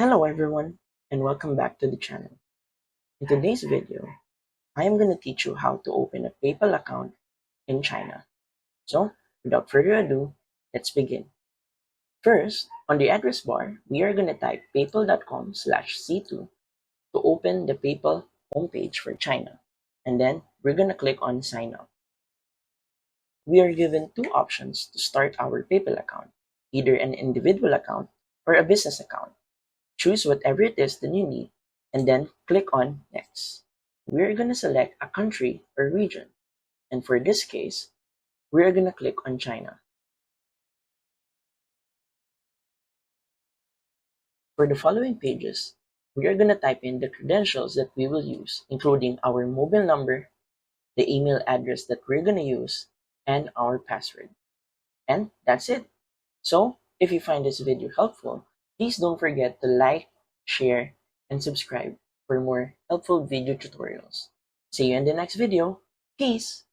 Hello everyone, and welcome back to the channel. In today's video, I am going to teach you how to open a PayPal account in China. So, without further ado, let's begin. First, on the address bar, we are going to type paypal.com/c2 to open the PayPal homepage for China. And then, we're going to click on sign up. We are given two options to start our PayPal account, either an individual account or a business account. Choose whatever it is that you need and then click on Next. We're going to select a country or region, and for this case, we're going to click on China. For the following pages, we are going to type in the credentials that we will use, including our mobile number, the email address that we're going to use, and our password. And that's it. So, if you find this video helpful, please don't forget to like, share, and subscribe for more helpful video tutorials. See you in the next video. Peace!